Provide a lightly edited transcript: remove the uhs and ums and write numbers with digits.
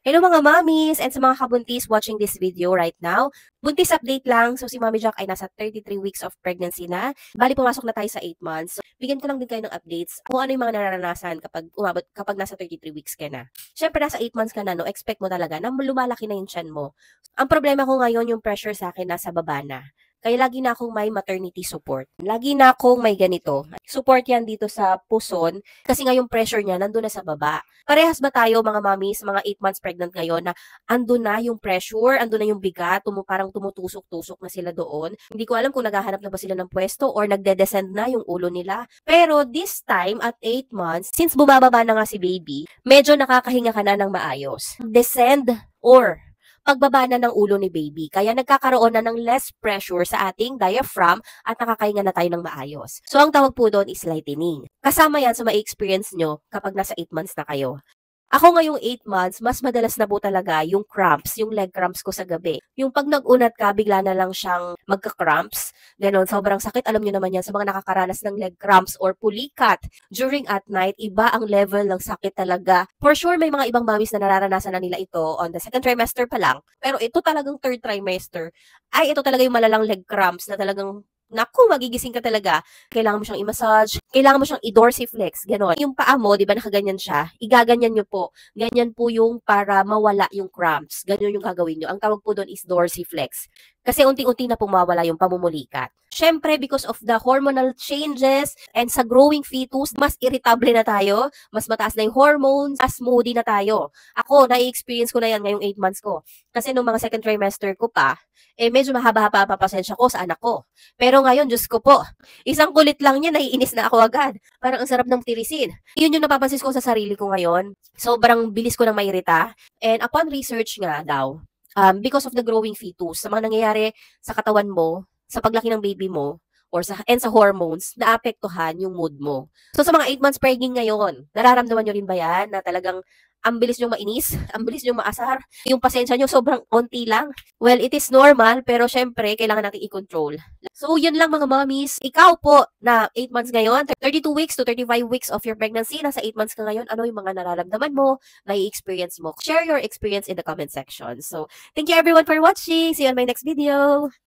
Hello mga mommies and sa mga kabuntis watching this video right now. Buntis update lang. So si Mommy Jack ay nasa 33 weeks of pregnancy na. Bali pumasok na tayo sa 8 months. So, bigyan ko lang din kayo ng updates kung ano yung mga nararanasan kapag nasa 33 weeks ka na. Syempre nasa 8 months ka na, no, expect mo talaga na lumalaki na yung tiyan mo. Ang problema ko ngayon yung pressure sa akin nasa baba na. Kaya lagi na akong may maternity support. Lagi na akong may ganito. Support yan dito sa puson kasi nga yung pressure niya nandun na sa baba. Parehas ba tayo mga mommies, mga 8 months pregnant ngayon na andun na yung pressure, andun na yung bigat, parang tumutusok-tusok na sila doon. Hindi ko alam kung naghahanap na ba sila ng pwesto or nagde-descend na yung ulo nila. Pero this time at 8 months, since bumababa na nga si baby, medyo nakakahinga ka na ng maayos. Descend or pagbaba na ng ulo ni baby. Kaya nagkakaroon na ng less pressure sa ating diaphragm at nakakahinga na tayo ng maayos. So, ang tawag po doon is lightening. Kasama yan sa ma-experience nyo kapag nasa 8 months na kayo. Ako ngayong 8 months, mas madalas na po talaga yung cramps, yung leg cramps ko sa gabi. Yung pag nag-unat ka, bigla na lang siyang magka-cramps. Ganon, sobrang sakit. Alam nyo naman yan sa mga nakakaranas ng leg cramps or pulikat during at night. Iba ang level ng sakit talaga. For sure, may mga ibang mommies na nararanasan na nila ito on the second trimester pa lang. Pero ito talagang third trimester. Ay, ito talaga yung malalang leg cramps na talagang naku, magigising ka talaga. Kailangan mo siyang i-massage, kailangan mo siyang i-dorsiflex, gano'n. Yung paa mo, di ba nakaganyan siya, igaganyan nyo po. Ganyan po yung para mawala yung cramps. Ganyan yung gagawin nyo. Ang tawag po doon is dorsiflex. Kasi unti-unti na pumawala yung pamumulikat. Siyempre, because of the hormonal changes and sa growing fetus, mas irritable na tayo, mas mataas na yung hormones, mas moody na tayo. Ako, nai-experience ko na yan ngayong 8 months ko. Kasi nung mga second trimester ko pa, medyo mahaba-haba pa pasensya ko sa anak ko. Pero ngayon, Diyos ko po, isang kulit lang niya, naiinis na ako agad. Parang ang sarap ng tirisin. Yun yung napapansin ko sa sarili ko ngayon. Sobrang bilis ko na mairita. And upon research nga daw, because of the growing fetus, sa mga nangyayari sa katawan mo, sa paglaki ng baby mo, or sa hormones, naapektuhan yung mood mo. So sa mga 8 months pregnant ngayon, nararamdaman nyo rin ba yan na talagang ang bilis nyo mainis, ang bilis nyo maasar, yung pasensya nyo sobrang konti lang? Well, it is normal, pero syempre, kailangan natin i-control. So, yun lang mga mommies. Ikaw po na 8 months ngayon, 32 weeks to 35 weeks of your pregnancy, nasa 8 months ka ngayon, ano yung mga nararamdaman mo, na-experience mo? Share your experience in the comment section. So, thank you everyone for watching. See you on my next video.